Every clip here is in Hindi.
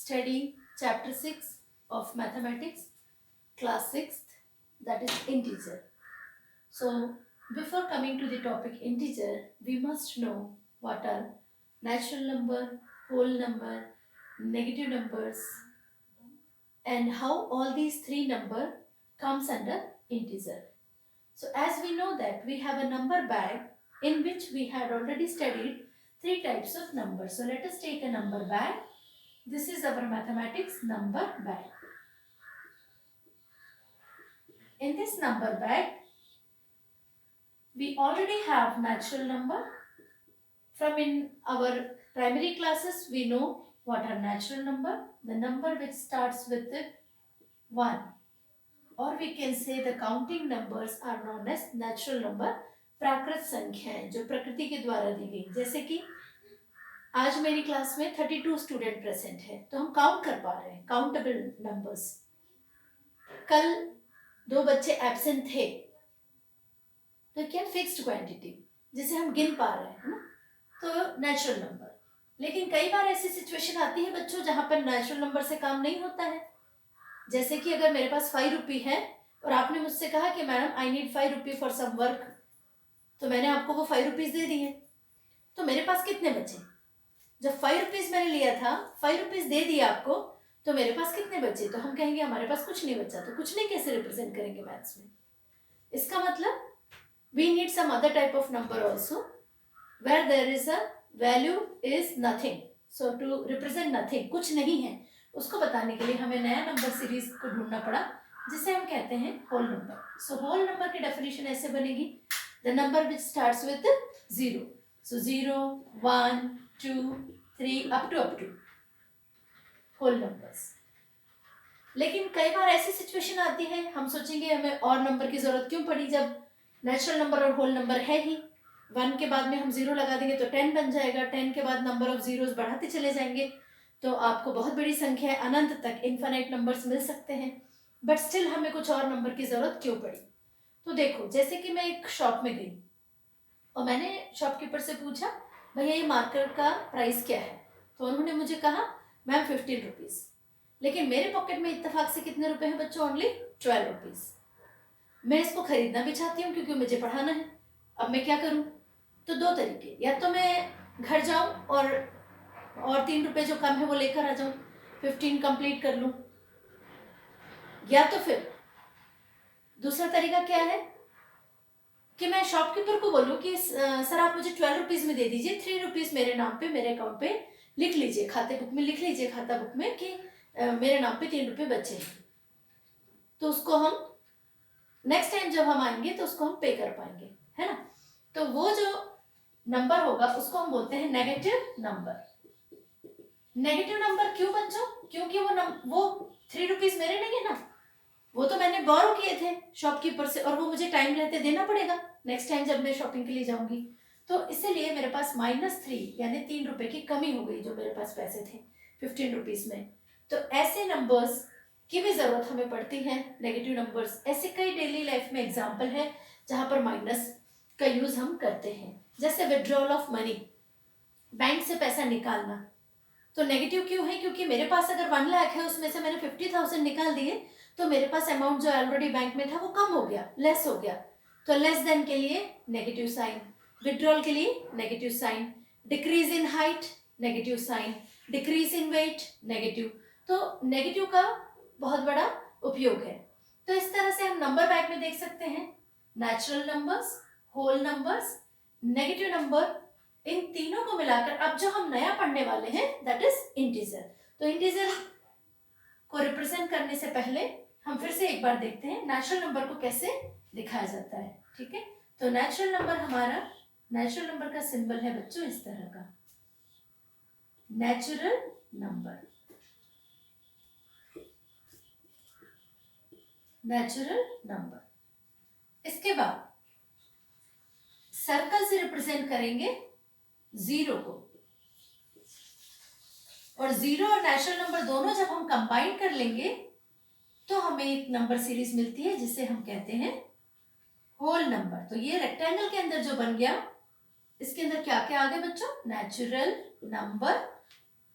study chapter 6 of mathematics, class 6th, that is integer. So before coming to the topic integer, we must know what are natural number, whole number, negative numbers, and how all these three number comes under integer. So as we know that we have a number bag in which we had already studied three types of numbers. So let us take a number bag. This is our mathematics number bag. In this number bag, we already have natural number. From in our primary classes, we know what are natural number. The number which starts with 1, or we can say the counting numbers are known as natural number. प्राकृत संख्याएं जो प्रकृति के द्वारा दी गई, जैसे कि आज मेरी क्लास में 32 स्टूडेंट प्रेजेंट है, तो हम काउंट कर पा रहे हैं, काउंटेबल नंबर्स. कल 2 बच्चे एब्सेंट थे, तो क्या फिक्स्ड क्वांटिटी जिसे हम गिन पा रहे हैं ना, तो नेचुरल नंबर. लेकिन कई बार ऐसी सिचुएशन आती है बच्चों जहां पर नेचुरल नंबर से काम नहीं होता है. जैसे कि अगर मेरे पास 5 रुपये है और आपने मुझसे कहा कि मैडम आई नीड 5 रुपये फॉर सम वर्क, तो मैंने आपको वो 5 रुपीज दे दिए, तो मेरे पास कितने बचे? जब 5 रुपीज मैंने लिया था, 5 रुपीज दे दिया आपको, तो मेरे पास कितने बचे? तो हम कहेंगे हमारे पास कुछ नहीं बचा. तो कुछ नहीं कैसे रिप्रेजेंट करेंगे मैथ्स में? इसका मतलब we need some other type of number also where there is a value is nothing. So to represent nothing, कुछ नहीं है, उसको बताने के लिए हमें नया नंबर सीरीज को ढूंढना पड़ा, जिसे हम कहते हैं whole number. So whole number की डेफिनेशन ऐसे बनेगी, the number which starts with 0. So 0, 1, 2, 3 up to whole numbers. लेकिन कई बार ऐसी सिचुएशन आती है, हम सोचेंगे हमें और नंबर की जरूरत क्यों पड़ी जब नेचुरल नंबर और होल नंबर है ही. 1 के बाद में हम 0 लगा देंगे तो 10 बन जाएगा. 10 के बाद नंबर ऑफ जीरोस बढ़ाते चले जाएंगे, तो आपको बहुत बड़ी संख्या है, अनंत तक इनफाइनाइट नंबर्स मिल सकते हैं. बट स्टिल हमें कुछ और नंबर की जरूरत क्यों पड़ी? तो देखो, जैसे कि मैं एक शॉप में गई और मैंने शॉपकीपर से पूछा, भैया ये मार्कर का प्राइस क्या है? तो उन्होंने मुझे कहा मैम 15 रुपीज़. लेकिन मेरे पॉकेट में इत्तेफाक से कितने रुपए हैं बच्चों? Only 12 rupees. मैं इसको खरीदना भी चाहती हूँ क्योंकि मुझे पढ़ाना है. अब मैं क्या करूँ? तो 2 तरीके, या तो मैं घर जाऊँ और 3 रुपए जो कम है वो लेकर आ जाऊँ, 15 कंप्लीट कर लूँ. या तो फिर दूसरा तरीका क्या है कि मैं शॉपकीपर को बोलूँ कि सर आप मुझे 12 रुपीज़ में दे दीजिए, 3 रुपीज़ मेरे नाम पे, मेरे अकाउंट पे लिख लीजिए, खाते बुक में लिख लीजिए, खाता बुक में, कि मेरे नाम पे 3 रुपये बचे हैं. तो उसको हम नेक्स्ट टाइम जब हम आएंगे तो उसको हम पे कर पाएंगे, है ना. तो वो जो नंबर होगा उसको हम बोलते हैं नेगेटिव नंबर. नेगेटिव नंबर क्यों बच्चों? क्योंकि वो 3 रुपीज़ मेरे नहीं है ना, वो तो मैंने बोरो किए थे शॉपकीपर से, और वो मुझे टाइम रहते देना पड़ेगा नेक्स्ट टाइम जब मैं शॉपिंग के लिए जाऊंगी. तो इसीलिए मेरे पास -3 यानी 3 रुपए की कमी हो गई जो मेरे पास पैसे थे 15 रुपीज़ में. तो ऐसे नंबर्स की भी ज़रूरत हमें पड़ती है, नेगेटिव नंबर्स. ऐसे कई डेली लाइफ में एग्जाम्पल है जहाँ पर माइनस का यूज़ हम करते हैं. जैसे विड्रॉल ऑफ मनी, बैंक से पैसा निकालना, तो नेगेटिव क्यों है? क्योंकि मेरे पास अगर 1 लाख है, उसमें से मैंने 50,000 निकाल दिए, तो मेरे पास अमाउंट जो ऑलरेडी बैंक में था वो कम हो गया, लेस हो गया. तो लेस देन के लिए नेगेटिव साइन, विड्रॉल के लिए negative sign, decrease in height negative sign, decrease in weight negative. तो नेगेटिव का बहुत बड़ा उपयोग है. तो इस तरह से हम नंबर बैग में देख सकते हैं natural numbers, whole numbers, negative number, इन तीनों को मिलाकर अब जो हम नया पढ़ने वाले हैं दैट इज इंटीजर. तो इंटीजर को रिप्रेजेंट करने से पहले हम फिर से एक बार देखते हैं नेचुरल नंबर को कैसे दिखाया जाता है. ठीक है, तो नेचुरल नंबर, हमारा नेचुरल नंबर का सिंबल है बच्चों इस तरह का, नेचुरल नंबर, नेचुरल नंबर. इसके बाद सर्कल से रिप्रेजेंट करेंगे 0 को, और 0 और नेचुरल नंबर दोनों जब हम कंबाइन कर लेंगे तो हमें एक नंबर सीरीज मिलती है जिसे हम कहते हैं होल नंबर. तो ये रेक्टेंगल के अंदर जो बन गया, इसके अंदर क्या क्या आ गया बच्चों? Natural number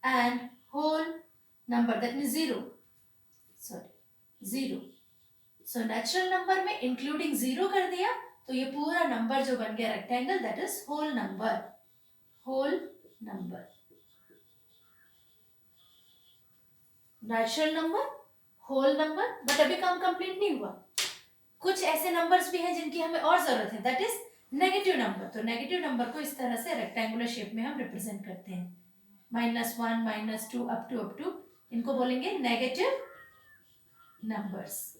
and whole number, that means zero, sorry zero. So natural number में इंक्लूडिंग जीरो कर दिया तो ये पूरा नंबर जो बन गया rectangle, that is whole number, whole number. Natural number, whole number. But अभी काम कंप्लीट नहीं हुआ, कुछ ऐसे नंबर्स भी हैं जिनकी हमें और जरूरत है, दैट इज नेगेटिव नंबर। तो नेगेटिव नंबर को इस तरह से रेक्टेंगुलर शेप में हम रिप्रेजेंट करते हैं, -1, -2 अप टू, इनको बोलेंगे नेगेटिव नंबर्स,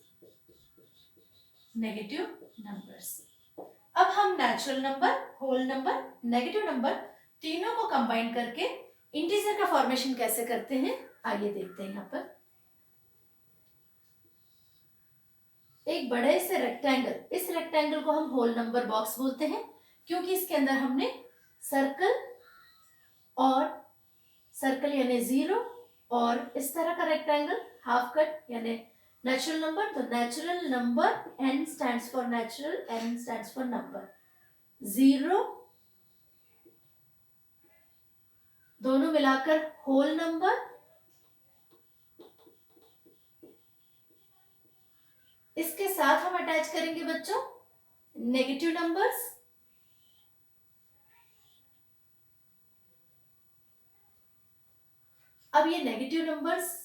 नेगेटिव नंबर्स। अब हम natural number, whole number, negative number तीनों को कंबाइन करके इंटीजर का फॉर्मेशन कैसे करते हैं आइए देखते हैं। यहाँ पर एक बड़े से रेक्टेंगल, इस रेक्टेंगल को हम होल नंबर बॉक्स बोलते हैं क्योंकि इसके अंदर हमने सर्कल और सर्कल यानी जीरो और इस तरह का रेक्टेंगल हाफ कट यानी नेचुरल नंबर। तो natural number, n stands for natural, n stands for number, zero दोनों मिलाकर होल नंबर, इसके साथ हम अटैच करेंगे बच्चों नेगेटिव नंबर्स। अब ये नेगेटिव नंबर्स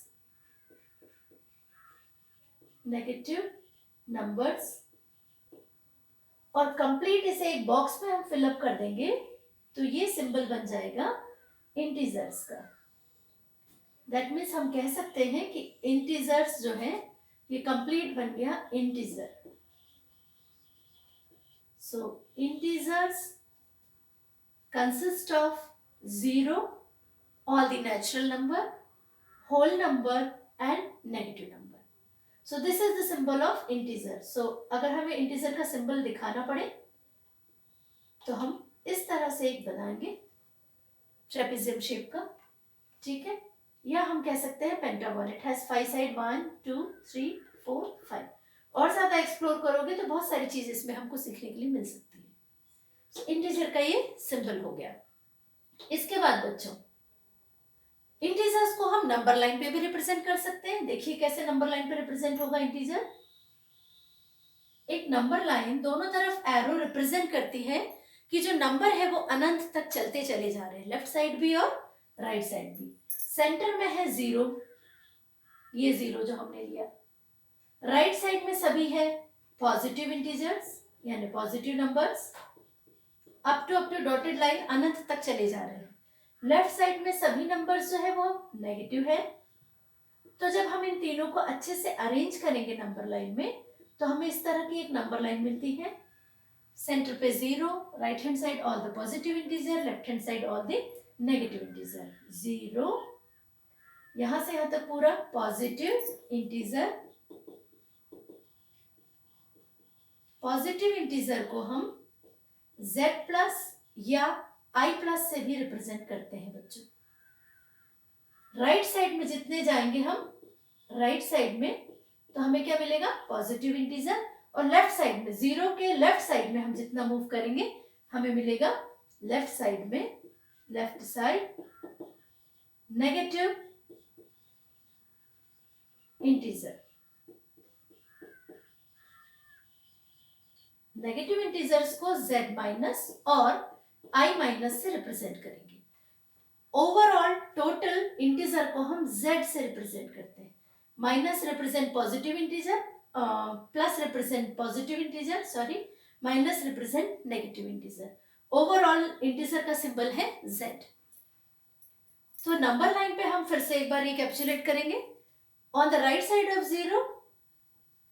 और कंप्लीट इसे एक बॉक्स में हम फिलअप कर देंगे तो ये सिंबल बन जाएगा इंटीजर्स का। दैट मीन्स हम कह सकते हैं कि इंटीजर्स जो है ये कंप्लीट बन गया integer. So integers consist of zero, all the natural number, whole number and negative number. So this is the symbol of integer. So अगर हमें integer का symbol दिखाना पड़े तो हम इस तरह से एक बनाएंगे trapezium shape का, ठीक है, या हम कह सकते हैं pentagon. It has 5 sides, 1 2 3 4 5. और ज्यादा एक्सप्लोर करोगे तो बहुत सारी चीज इसमें हमको सीखने के लिए मिल सकती है। So integer का ये सिंबल हो गया। इसके बाद बच्चों इंटीजर्स को हम नंबर लाइन पे भी रिप्रेजेंट कर सकते हैं। देखिए कैसे नंबर लाइन पे रिप्रेजेंट होगा इंटीजर। एक नंबर लाइन दोनों तरफ एरो रिप्रेजेंट करती है कि जो नंबर है वो अनंत तक चलते चले जा रहे हैं, लेफ्ट साइड भी और राइट साइड भी। सेंटर में है जीरो, ये जीरो जो हमने लिया। राइट साइड में सभी है पॉजिटिव इंटीजर्स यानी positive numbers, up to dotted line अनंत तक चले जा रहे हैं। लेफ्ट साइड में सभी नंबर्स जो है वो नेगेटिव है। तो जब हम इन तीनों को अच्छे से अरेंज करेंगे नंबर लाइन में तो हमें इस तरह की एक नंबर लाइन मिलती है। सेंटर पे zero, right hand side all the positive integer, left hand side all the negative integer. Zero यहां से यहां तक पूरा पॉजिटिव इंटीजर। पॉजिटिव इंटीजर को हम z प्लस या i प्लस से भी रिप्रेजेंट करते हैं बच्चों। राइट साइड में जितने जाएंगे हम राइट साइड में तो हमें क्या मिलेगा पॉजिटिव इंटीजर, और लेफ्ट साइड में जीरो के लेफ्ट साइड में हम जितना मूव करेंगे हमें मिलेगा लेफ्ट साइड में, left side negative integer. Negative integers को z माइनस और i माइनस से रिप्रेजेंट करेंगे। ओवरऑल टोटल इंटीजर को हम z से रिप्रेजेंट करते हैं। Minus represent positive integer, plus represent positive integer, sorry minus represent negative integer. Overall integer का सिंबल है z। तो नंबर लाइन पे हम फिर से एक बार रिकैप्चुलेट करेंगे। On the right side of zero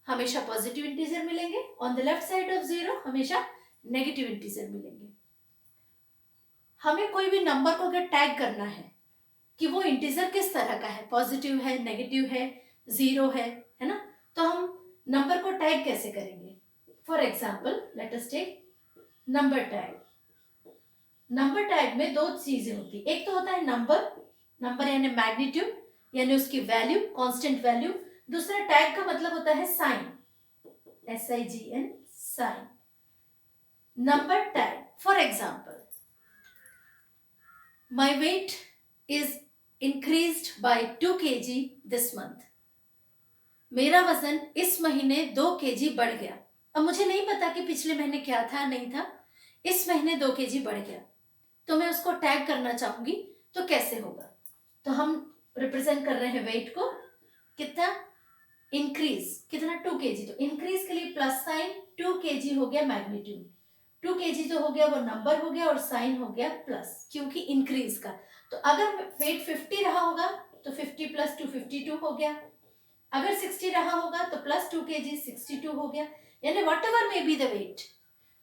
हमेशा पॉजिटिव इंटीजर मिलेंगे, on the left side of zero हमेशा नेगेटिव इंटीजर मिलेंगे। हमें कोई भी नंबर को अगर टैग करना है कि वो इंटीजर किस तरह का है, पॉजिटिव है, नेगेटिव है, जीरो है ना, तो हम नंबर को टैग कैसे करेंगे। For example let us take number tag. Number tag में दो चीजें होती, एक तो होता है नंबर, नंबर यानी मैग्नीट्यूड यानी उसकी वैल्यू, कांस्टेंट वैल्यू। दूसरा टैग का मतलब होता है sign, SIGN, sign. Number tag, for example my weight is increased by 2 kg this month. मेरा वजन इस महीने 2 kg बढ़ गया. अब मुझे नहीं पता कि पिछले महीने क्या था नहीं था, इस महीने 2 kg बढ़ गया, तो मैं उसको टैग करना चाहूंगी, तो कैसे होगा? तो हम रिप्रेजेंट कर रहे हैं वेट को, कितना इंक्रीज, कितना 2 kg, तो इंक्रीज के लिए प्लस साइन, 2 kg हो गया मैग्नीट्यूड, 2 kg जो हो गया वो नंबर हो गया और साइन हो गया प्लस, क्योंकि इंक्रीज का. तो अगर वेट 50 रहा होगा तो 50 प्लस 2 52 हो गया, अगर 60 रहा होगा तो प्लस 2 kg 62 हो गया, यानी whatever may be the weight,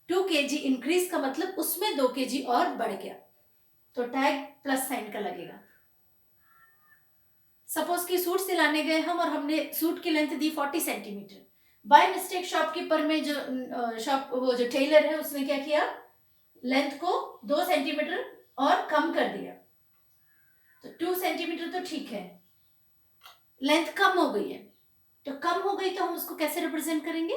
2 kg increase का मतलब उसमें 2 kg और बढ़ गया, तो टैग प्लस साइन का लगेगा. सपोज कि सूट सिलाने गए हम और हमने सूट की length the 40 centimetre. By mistake shopkeeper में जो वो जो टेलर है उसने क्या किया, लेंथ को 2 सेंटीमीटर और कम कर दिया. तो 2 सेंटीमीटर तो ठीक है, लेंथ कम हो गई है, तो कम हो गई तो हम उसको कैसे रिप्रेजेंट करेंगे?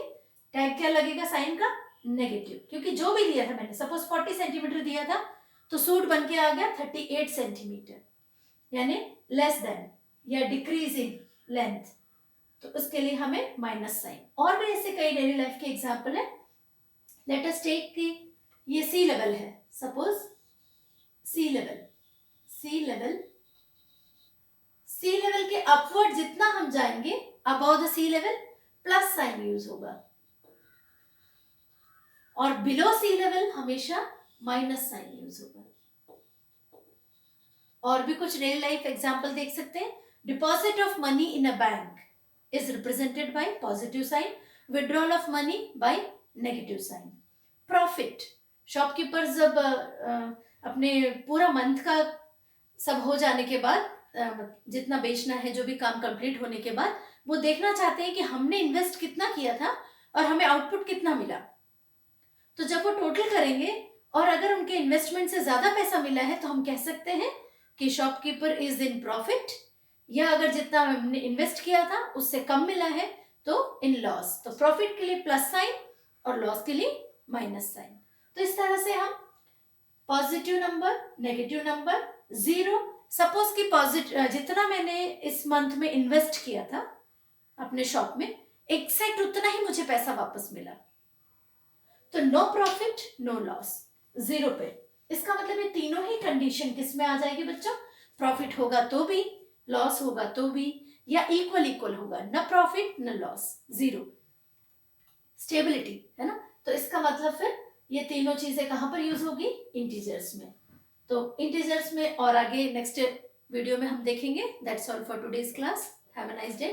टैग क्या लगेगा साइन का? नेगेटिव, क्योंकि जो भी दिया था मैंने, सपोज 40 सेंटीमीटर दिया था तो सूट बन के आ गया 38 सेंटीमीटर, यानी लेस देन या डिक्रीजिंग लेंथ, तो उसके लिए हमें माइनस साइन. और भी ऐसे कई डेली लाइफ के एग्जांपल है. लेट अस टेक कि ये सी लेवल है, सपोज सी लेवल के अपवर्ड जितना हम जाएंगे above the sea level plus sign use होगा, और बिलो सी लेवल हमेशा माइनस साइन यूज होगा. और भी कुछ रियल लाइफ एग्जांपल देख सकते हैं. Deposit of money in a bank is represented by positive sign, withdrawal of money by negative sign. Profit, shopkeeper जब अपने पूरा मंथ का सब हो जाने के बाद, जितना बेचना है, जो भी काम कंप्लीट होने के बाद, वो देखना चाहते हैं कि हमने इन्वेस्ट कितना किया था और हमें आउटपुट कितना मिला. तो जब वो टोटल करेंगे और अगर उनके इन्वेस्टमेंट से ज्यादा पैसा मिला है तो हम कह सकते हैं कि शॉपकीपर इज इन प्रॉफिट, या अगर जितना हमने इन्वेस्ट किया था उससे कम मिला है तो इन लॉस. तो प्रॉफिट के लिए प्लस साइन और लॉस के लिए माइनस साइन. तो इस तरह से हम positive number, negative number, zero. Suppose कि पॉजिटिव जितना मैंने इस मंथ में इन्वेस्ट किया था अपने शॉप में, एग्जैक्ट उतना ही मुझे पैसा वापस मिला, तो no profit no loss, zero पे. इसका मतलब ये तीनों ही कंडीशन किस में आ जाएगी बच्चों? प्रॉफिट होगा तो भी, लॉस होगा तो भी, या इक्वल होगा, न प्रॉफिट न लॉस, जीरो. स्टेबिलिटी है ना. तो इसका मतलब फिर ये तीनों चीजें कहां पर यूज होगी? इंटीजर्स में. तो इंटीजर्स में और आगे नेक्स्ट वीडियो में हम देखेंगे. That's all for today's class. Have a nice day.